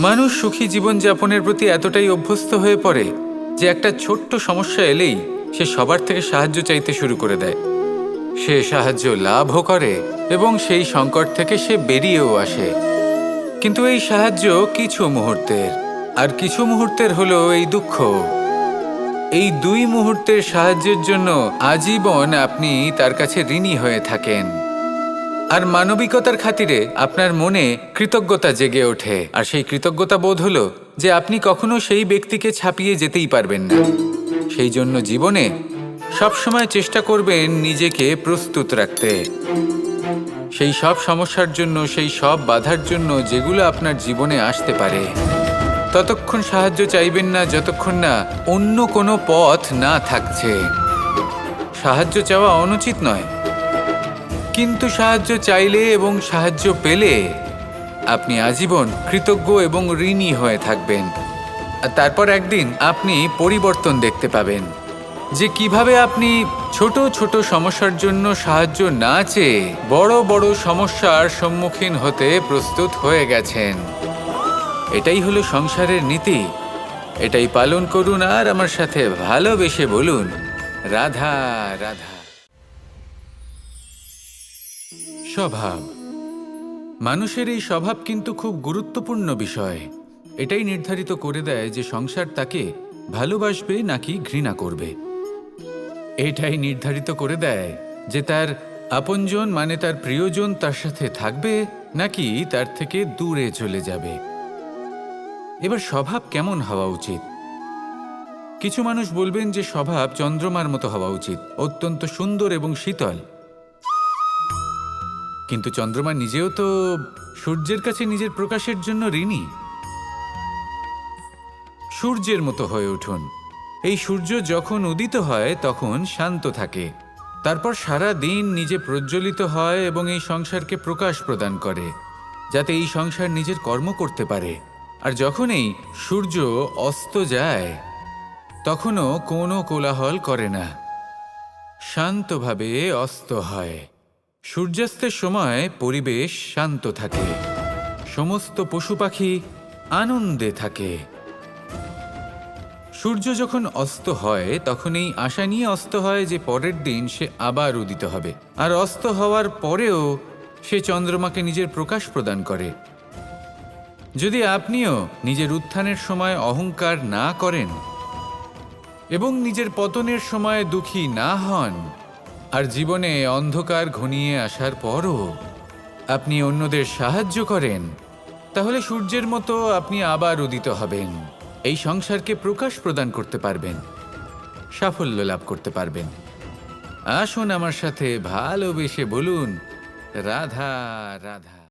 মানুষ সুখী জীবনযাপনের প্রতি এতটাই অভ্যস্ত হয়ে পড়ে যে একটা ছোট্ট সমস্যা এলেই সে সবার থেকে সাহায্য চাইতে শুরু করে দেয়। সে সাহায্য লাভও করে এবং সেই সংকট থেকে সে বেরিয়েও আসে। কিন্তু এই সাহায্য কিছু মুহূর্তের, আর কিছু মুহূর্তের হলো এই দুঃখ। এই দুই মুহূর্তের সাহায্যের জন্য আজীবন আপনি তার কাছে ঋণী হয়ে থাকেন। আর মানবিকতার খাতিরে আপনার মনে কৃতজ্ঞতা জেগে ওঠে, আর সেই কৃতজ্ঞতা বোধ হলো যে আপনি কখনো সেই ব্যক্তিকে ছাপিয়ে যেতেই পারবেন না। সেই জন্য জীবনে সবসময় চেষ্টা করবেন নিজেকে প্রস্তুত রাখতে সেই সব সমস্যার জন্য, সেই সব বাধার জন্য যেগুলো আপনার জীবনে আসতে পারে। ততক্ষণ সাহায্য চাইবেন না যতক্ষণ না অন্য কোনো পথ না থাকছে। সাহায্য চাওয়া অনুচিত নয়, কিন্তু সাহায্য চাইলে এবং সাহায্য পেলে আপনি আজীবন কৃতজ্ঞ এবং ঋণী হয়ে থাকবেন। আর তারপর একদিন আপনি পরিবর্তন দেখতে পাবেন যে কিভাবে আপনি ছোট ছোট সমস্যার জন্য সাহায্য না চেয়ে বড় বড় সমস্যার সম্মুখীন হতে প্রস্তুত হয়ে গেছেন। এটাই হলো সংসারের নীতি। এটাই পালন করুন আর আমার সাথে ভালোবেসে বলুন, রাধা রাধা। স্বভাব। মানুষের এই স্বভাব কিন্তু খুব গুরুত্বপূর্ণ বিষয়। এটাই নির্ধারিত করে দেয় যে সংসার তাকে ভালোবাসবে নাকি ঘৃণা করবে। এটাই নির্ধারিত করে দেয় যে তার আপনজন মানে তার প্রিয়জন তার সাথে থাকবে নাকি তার থেকে দূরে চলে যাবে। এবার স্বভাব কেমন হওয়া উচিত? কিছু মানুষ বলবেন যে স্বভাব চন্দ্রমার মতো হওয়া উচিত, অত্যন্ত সুন্দর এবং শীতল। কিন্তু চন্দ্রমা নিজেও তো সূর্যের কাছে নিজের প্রকাশের জন্য ঋণী। সূর্যের মতো হয়ে উঠুন। এই সূর্য যখন উদিত হয় তখন শান্ত থাকে, তারপর সারা দিন নিজে প্রজ্বলিত হয় এবং এই সংসারকে প্রকাশ প্রদান করে, যাতে এই সংসার নিজের কর্ম করতে পারে। আর যখন এই সূর্য অস্ত যায় তখনও কোনো কোলাহল করে না, শান্তভাবে অস্ত হয়। সূর্যাস্তের সময় পরিবেশ শান্ত থাকে, সমস্ত পশু পাখি আনন্দে থাকে। সূর্য যখন অস্ত হয় তখন এই আশা নিয়ে অস্ত হয় যে পরের দিন সে আবার উদিত হবে, আর অস্ত হওয়ার পরেও সে চন্দ্রমাকে নিজের প্রকাশ প্রদান করে। যদি আপনিও নিজের উত্থানের সময় অহংকার না করেন এবং নিজের পতনের সময় দুঃখী না হন, আর জীবনে অন্ধকার ঘনিয়ে আসার পরও আপনি অন্যদের সাহায্য করেন, তাহলে সূর্যের মতো আপনি আবার উদিত হবেন, এই সংসারকে প্রকাশ প্রদান করতে পারবেন, সাফল্য লাভ করতে পারবেন। আসুন আমার সাথে ভালোবেসে বলুন, রাধা রাধা।